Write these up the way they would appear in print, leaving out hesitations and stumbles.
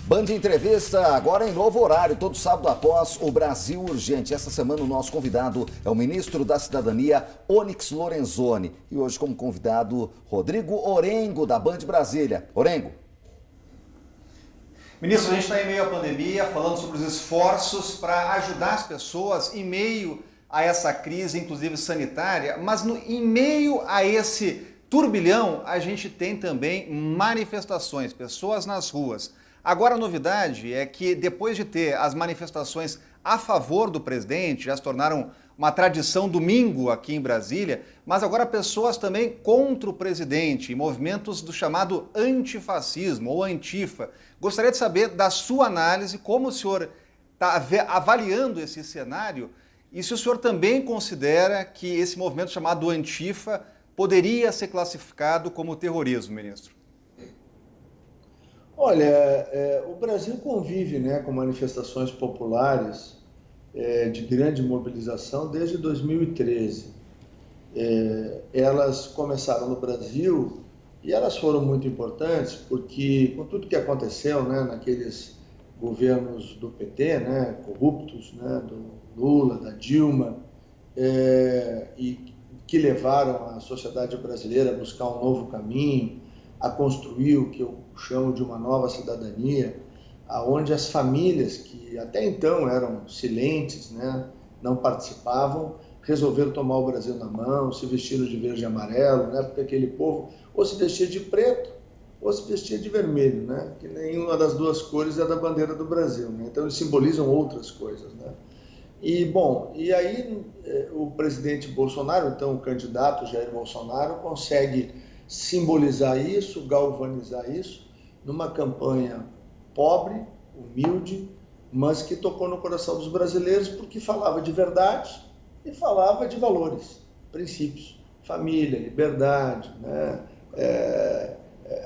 Band Entrevista, agora em novo horário, todo sábado após o Brasil Urgente. Essa semana o nosso convidado é o ministro da Cidadania, Onyx Lorenzoni. E hoje como convidado, Rodrigo Orengo, da Band Brasília. Orengo. Ministro, a gente está em meio à pandemia, falando sobre os esforços para ajudar as pessoas em meio a essa crise, inclusive sanitária, mas em meio a esse turbilhão, a gente tem também manifestações, pessoas nas ruas. Agora a novidade é que depois de ter as manifestações a favor do presidente, já se tornaram uma tradição domingo aqui em Brasília, mas agora pessoas também contra o presidente, movimentos do chamado antifascismo ou antifa. Gostaria de saber da sua análise, como o senhor está avaliando esse cenário e se o senhor também considera que esse movimento chamado antifa poderia ser classificado como terrorismo, ministro. Olha, o Brasil convive, com manifestações populares de grande mobilização desde 2013. Elas começaram no Brasil e elas foram muito importantes porque, com tudo que aconteceu naqueles governos do PT, corruptos, do Lula, da Dilma, e que levaram a sociedade brasileira a buscar um novo caminho, a construir o que eu chamo de uma nova cidadania, onde as famílias que até então eram silentes, não participavam, resolveram tomar o Brasil na mão, se vestiram de verde e amarelo, porque aquele povo ou se vestia de preto ou se vestia de vermelho, que nenhuma das duas cores é da bandeira do Brasil, então eles simbolizam outras coisas. E aí o presidente Bolsonaro, então o candidato Jair Bolsonaro, consegue simbolizar isso, galvanizar isso, numa campanha pobre, humilde, mas que tocou no coração dos brasileiros porque falava de verdade e falava de valores, princípios, família, liberdade,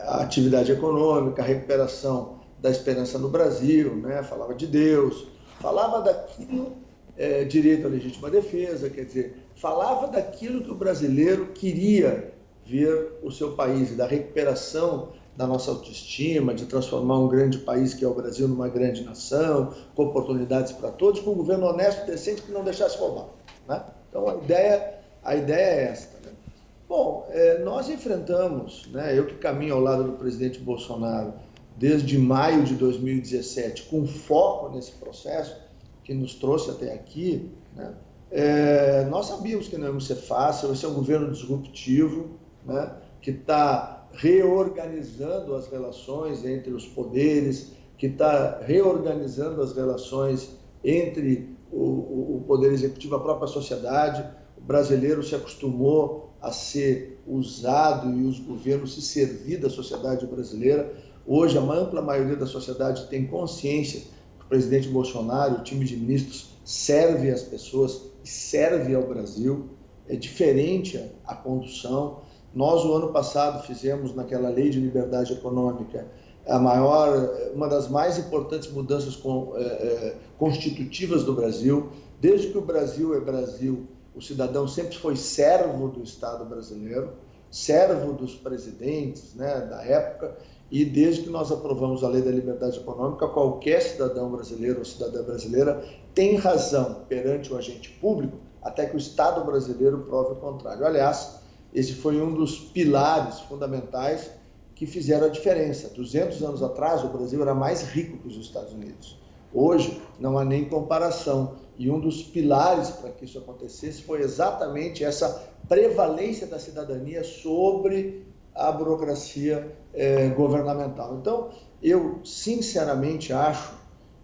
a atividade econômica, a recuperação da esperança no Brasil, falava de Deus, falava daquilo, direito à legítima defesa, quer dizer, falava daquilo que o brasileiro queria ver o seu país, da recuperação da nossa autoestima, de transformar um grande país que é o Brasil numa grande nação, com oportunidades para todos, com um governo honesto e decente que não deixasse roubar. Então a ideia é esta. Bom, nós enfrentamos, eu que caminho ao lado do presidente Bolsonaro desde maio de 2017, com foco nesse processo que nos trouxe até aqui, nós sabíamos que não ia ser fácil, esse é um governo disruptivo, que está reorganizando as relações entre os poderes, que está reorganizando as relações entre o poder executivo e a própria sociedade. O brasileiro se acostumou a ser usado e os governos se servir da sociedade brasileira. Hoje, a ampla maioria da sociedade tem consciência que o presidente Bolsonaro, o time de ministros, serve às pessoas e serve ao Brasil. É diferente a condução. Nós, o ano passado, fizemos naquela lei de liberdade econômica uma das mais importantes mudanças constitutivas do Brasil. Desde que o Brasil é Brasil, o cidadão sempre foi servo do Estado brasileiro, servo dos presidentes da época, e desde que nós aprovamos a lei da liberdade econômica, qualquer cidadão brasileiro ou cidadã brasileira tem razão perante o agente público até que o Estado brasileiro prove o contrário. Aliás, esse foi um dos pilares fundamentais que fizeram a diferença. 200 anos atrás, o Brasil era mais rico que os Estados Unidos. Hoje, não há nem comparação. E um dos pilares para que isso acontecesse foi exatamente essa prevalência da cidadania sobre a burocracia governamental. Então, eu sinceramente acho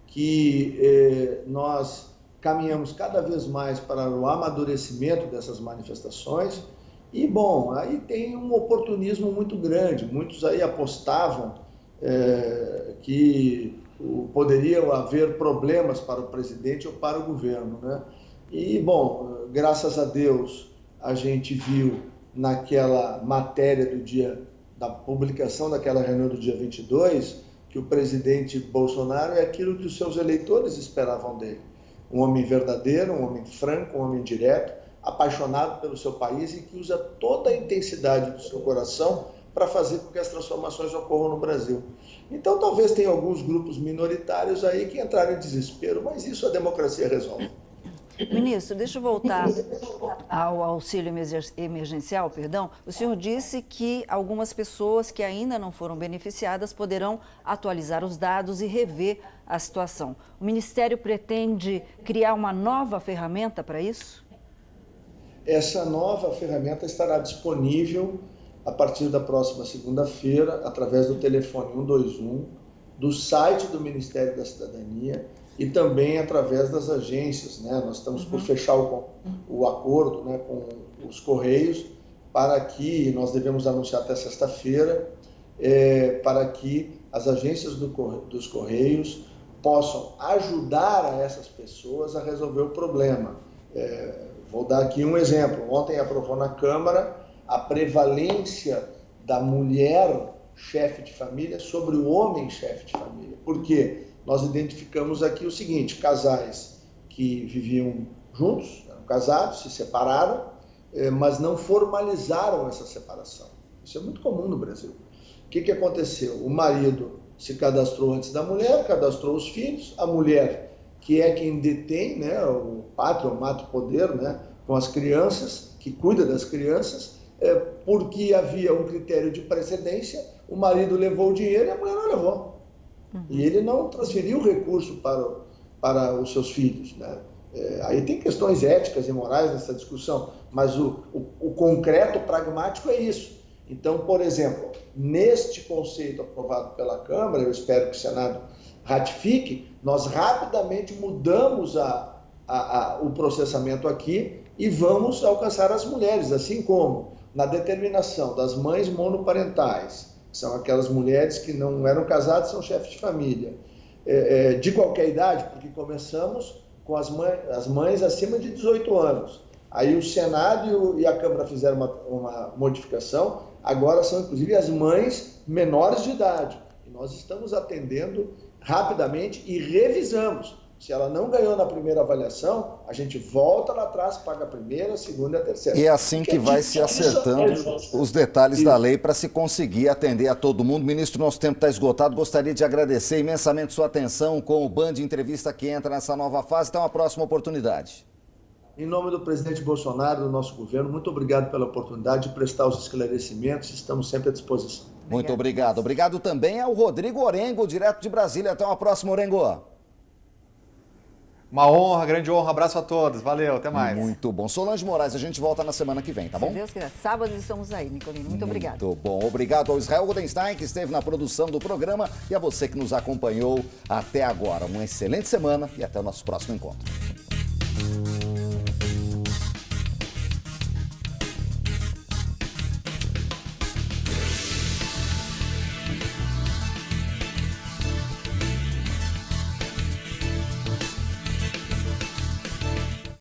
que nós caminhamos cada vez mais para o amadurecimento dessas manifestações. E, bom, aí tem um oportunismo muito grande. Muitos aí apostavam que poderiam haver problemas para o presidente ou para o governo, E, bom, graças a Deus, a gente viu naquela matéria da publicação daquela reunião do dia 22, que o presidente Bolsonaro é aquilo que os seus eleitores esperavam dele. Um homem verdadeiro, um homem franco, um homem direto, apaixonado pelo seu país e que usa toda a intensidade do seu coração para fazer com que as transformações ocorram no Brasil. Então, talvez tenha alguns grupos minoritários aí que entraram em desespero, mas isso a democracia resolve. Ministro, deixa eu voltar ao auxílio emergencial, perdão. O senhor disse que algumas pessoas que ainda não foram beneficiadas poderão atualizar os dados e rever a situação. O Ministério pretende criar uma nova ferramenta para isso? Essa nova ferramenta estará disponível a partir da próxima segunda-feira, através do telefone 121, do site do Ministério da Cidadania, e também através das agências, né? Nós estamos por fechar o acordo, né, com os Correios, para que, nós devemos anunciar até sexta-feira, para que as agências dos Correios possam ajudar a essas pessoas a resolver o problema. Vou dar aqui um exemplo. Ontem aprovou na Câmara a prevalência da mulher chefe de família sobre o homem chefe de família. Por quê? Nós identificamos aqui o seguinte: casais que viviam juntos, eram casados, se separaram, mas não formalizaram essa separação. Isso é muito comum no Brasil. O que aconteceu? O marido se cadastrou antes da mulher, cadastrou os filhos, a mulher, que é quem detém, né, o pátrio, o mato-poder, né, com as crianças, que cuida das crianças, porque havia um critério de precedência, o marido levou o dinheiro e a mulher não levou. E ele não transferiu o recurso para os seus filhos, né? Aí tem questões éticas e morais nessa discussão, mas o concreto, pragmático é isso. Então, por exemplo, neste conceito aprovado pela Câmara, eu espero que o Senado ratifique, nós rapidamente mudamos o processamento aqui e vamos alcançar as mulheres, assim como na determinação das mães monoparentais, são aquelas mulheres que não eram casadas, são chefes de família, de qualquer idade, porque começamos com as mães acima de 18 anos. Aí o Senado e a Câmara fizeram uma modificação, agora são inclusive as mães menores de idade. E nós estamos atendendo rapidamente e revisamos. Se ela não ganhou na primeira avaliação, a gente volta lá atrás, paga a primeira, a segunda e a terceira. E é assim que vai se acertando os detalhes da lei para se conseguir atender a todo mundo. Ministro, nosso tempo está esgotado. Gostaria de agradecer imensamente sua atenção com o Band Entrevista que entra nessa nova fase. Até uma próxima oportunidade. Em nome do presidente Bolsonaro, do nosso governo, muito obrigado pela oportunidade de prestar os esclarecimentos. Estamos sempre à disposição. Muito obrigado. Obrigado também ao Rodrigo Orengo, direto de Brasília. Até uma próxima, Orengo. Uma honra, grande honra. Abraço a todos. Valeu, até mais. Muito bom. Solange Moraes, a gente volta na semana que vem, tá bom? Se Deus quiser. Sábado estamos aí, Nicolino. Muito obrigado. Muito bom. Obrigado ao Israel Goldenstein, que esteve na produção do programa, e a você que nos acompanhou até agora. Uma excelente semana e até o nosso próximo encontro.